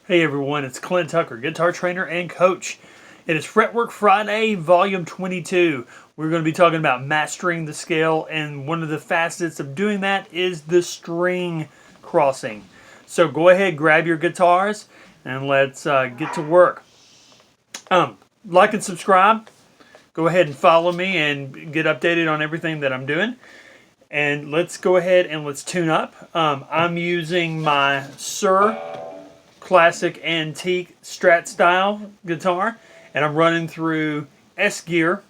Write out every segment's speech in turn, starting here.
Hey everyone, it's Clint Tucker, guitar trainer and coach. It is Fretwork Friday, volume 22. We're going to be talking about mastering the scale, and one of the facets of doing that is the string crossing. So go ahead, grab your guitars, and let's get to work. Like and subscribe. Go ahead and follow me and get updated on everything that I'm doing. And let's go ahead and let's tune up. I'm using my classic antique Strat style guitar, and I'm running through S gear,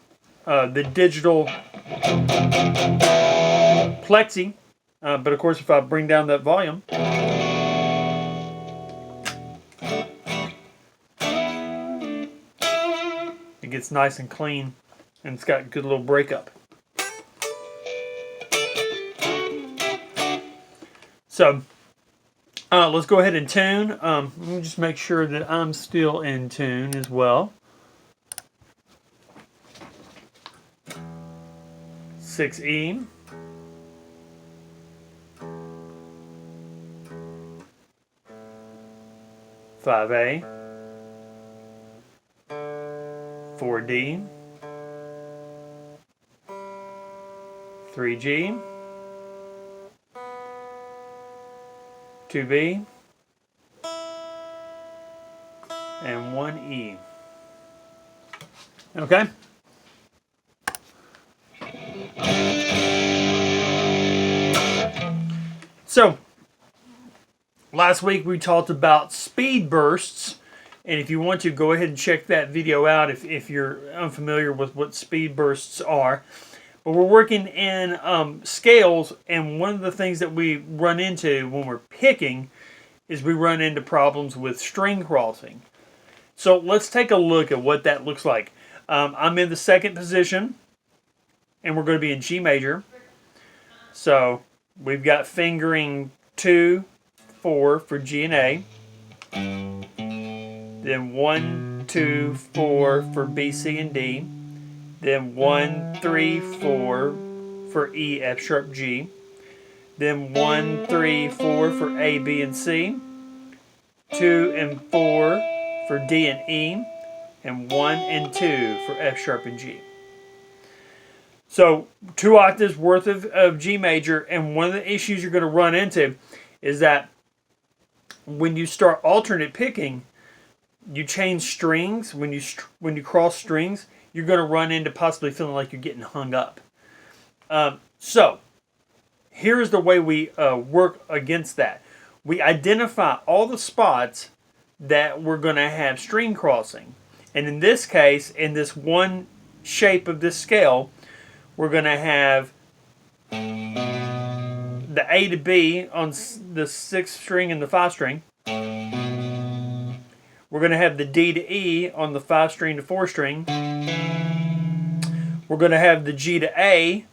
the digital plexi, but of course if I bring down that volume, it gets nice and clean, and it's got good little breakup. So let's go ahead and tune. Let me just make sure that I'm still in tune as well. 6E. 5A. 4D. 3G. 2B, and 1E. Okay? So, last week we talked about speed bursts, and if you want to, go ahead and check that video out if you're unfamiliar with what speed bursts are. But we're working in scales, and one of the things that we run into when we're picking is we run into problems with string crossing. So let's take a look at what that looks like. I'm in the second position, and we're going to be in G major. So we've got fingering 2, 4 for G and A. Then 1, 2, 4 for B, C, and D. Then 1, 3, 4 for E, F sharp, G. Then 1, 3, 4 for A, B, and C. 2 and 4 for D and E. And 1 and 2 for F sharp and G. So 2 octaves worth of G major, and one of the issues you're going to run into is that when you start alternate picking, you change strings. When you cross strings, you're going to run into possibly feeling like you're getting hung up. So, here's the way we work against that. We identify all the spots that we're going to have string crossing. And in this case, in this one shape of this scale, we're going to have the A to B on the 6th string and the 5 string. We're going to have the D to E on the 5 string to 4 string. We're going to have the G to A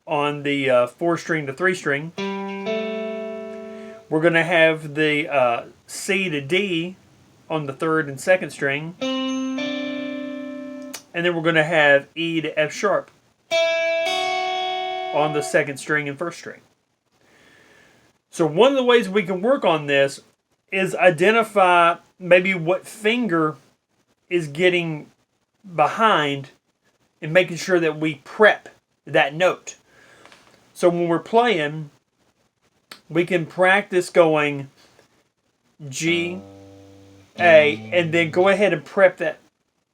on the 4 string to 3 string. We're going to have the C to D on the 3rd and 2nd string. And then we're going to have E to F sharp on the 2nd string and 1st string. So one of the ways we can work on this is identify maybe what finger is getting behind and making sure that we prep that note. So when we're playing, we can practice going G, A, and then go ahead and prep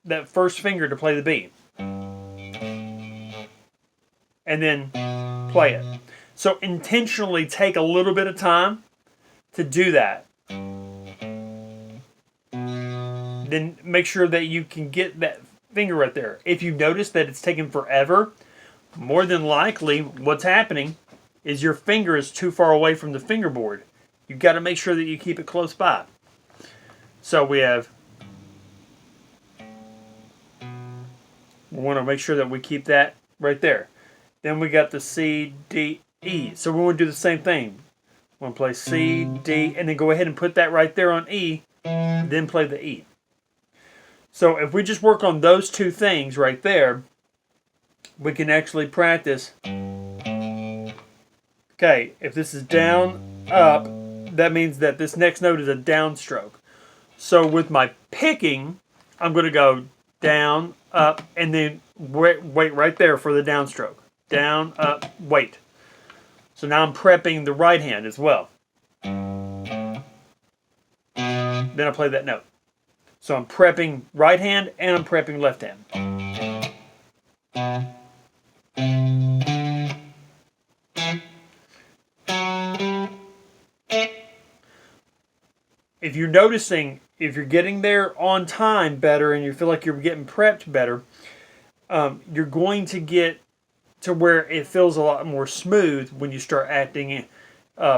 that first finger to play the B. And then play it. So intentionally take a little bit of time to do that. Then make sure that you can get that finger right there. If you notice that it's taking forever, more than likely what's happening is your finger is too far away from the fingerboard. You've got to make sure that you keep it close by. So we want to make sure that we keep that right there. Then we got the C, D, E. So we want to do the same thing. We want to play C, D, and then go ahead and put that right there on E, then play the E. So if we just work on those two things right there, we can actually practice. Okay, if this is down, up, that means that this next note is a downstroke. So with my picking, I'm going to go down, up, and then wait right there for the downstroke. Down, up, wait. So now I'm prepping the right hand as well. Then I play that note. So I'm prepping right hand and I'm prepping left hand. If you're noticing, if you're getting there on time better and you feel like you're getting prepped better, you're going to get to where it feels a lot more smooth when you start acting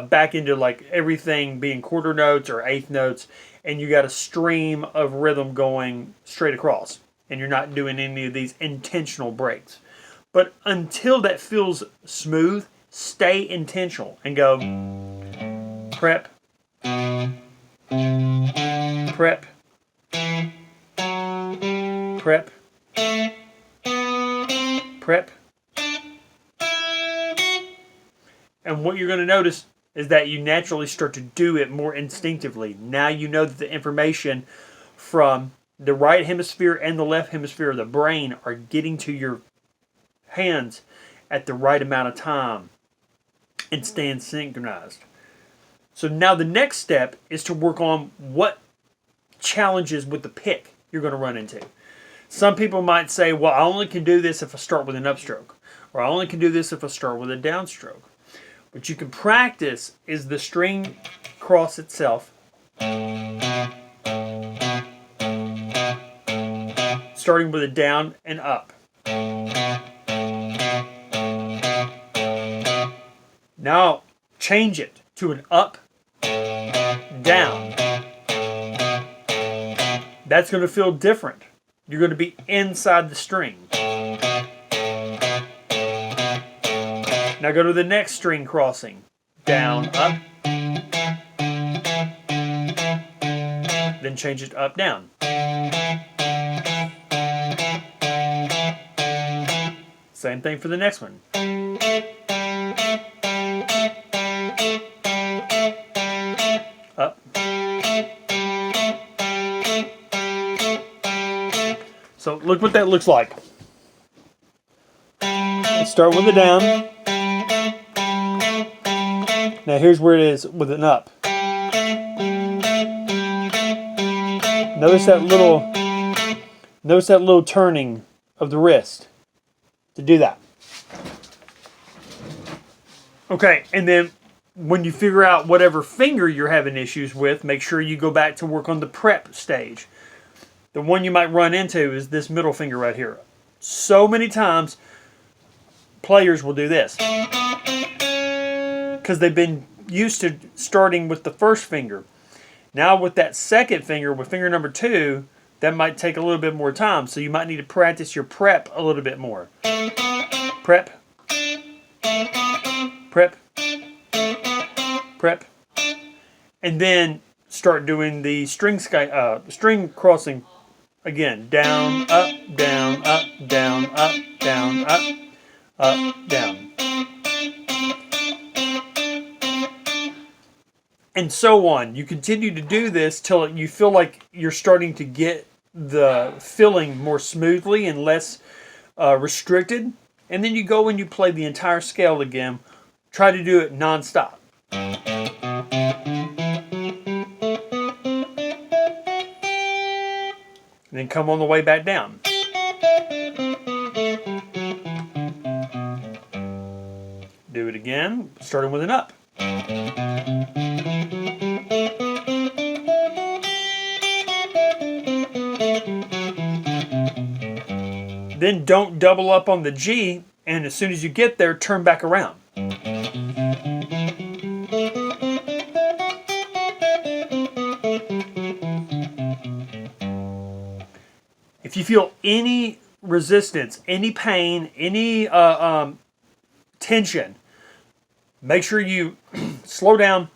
back into like everything being quarter notes or eighth notes, and you got a stream of rhythm going straight across, and you're not doing any of these intentional breaks. But until that feels smooth, stay intentional and go prep, prep, prep, prep. And what you're going to notice is that you naturally start to do it more instinctively. Now you know that the information from the right hemisphere and the left hemisphere of the brain are getting to your hands at the right amount of time and staying synchronized. So now the next step is to work on what challenges with the pick you're going to run into. Some people might say, well, I only can do this if I start with an upstroke, or I only can do this if I start with a downstroke. What you can practice is the string cross itself, starting with a down and up. Now change it to an up, down. That's going to feel different. You're going to be inside the string. Now go to the next string crossing. Down, up. Then change it up, down. Same thing for the next one. Up. So look what that looks like. Let's start with a down. Now here's where it is with an up. Notice that little turning of the wrist to do that. Okay, and then when you figure out whatever finger you're having issues with, make sure you go back to work on the prep stage. The one you might run into is this middle finger right here. So many times players will do this because they've been used to starting with the first finger. Now with that second finger, with finger number 2, that might take a little bit more time. So you might need to practice your prep a little bit more. Prep. Prep. Prep. And then start doing the string crossing again. Down, up, down, up, down, up, down, up, down. And so on. You continue to do this till you feel like you're starting to get the filling more smoothly and less restricted. And then you go and you play the entire scale again. Try to do it non-stop. And then come on the way back down. Do it again. again, starting with an up. Then don't double up on the G, and as soon as you get there, turn back around. If you feel any resistance, any pain, any tension, make sure you slow down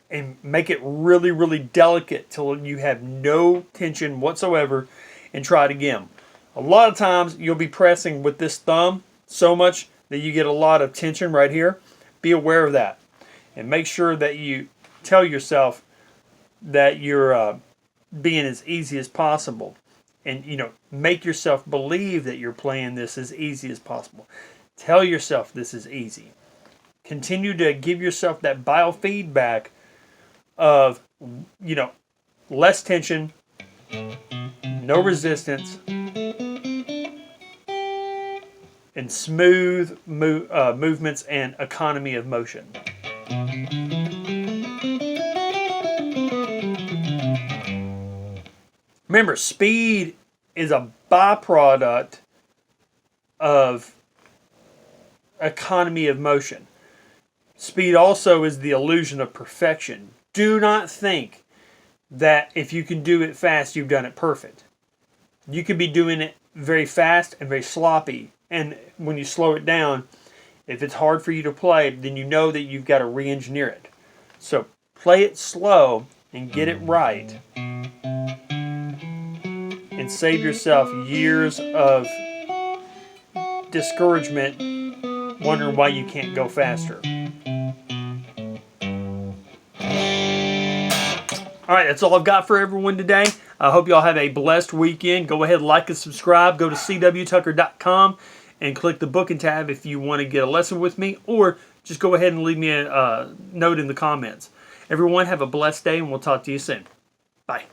and make it really, really delicate till you have no tension whatsoever, and try it again. A lot of times you'll be pressing with this thumb so much that you get a lot of tension right here. Be aware of that, and make sure that you tell yourself that you're being as easy as possible, and make yourself believe that you're playing this as easy as possible. Tell yourself this is easy. Continue to give yourself that biofeedback of less tension, no resistance, and smooth movements and economy of motion. Remember, speed is a byproduct of economy of motion. Speed also is the illusion of perfection. Do not think that if you can do it fast, you've done it perfect. You could be doing it very fast and very sloppy. And when you slow it down, if it's hard for you to play, then you know that you've got to re-engineer it. So play it slow and get it right, and save yourself years of discouragement wondering why you can't go faster. Alright, that's all I've got for everyone today. I hope y'all have a blessed weekend. Go ahead, like and subscribe. Go to cwtucker.com and click the booking tab if you want to get a lesson with me, or just go ahead and leave me a note in the comments. Everyone, have a blessed day, and we'll talk to you soon. Bye.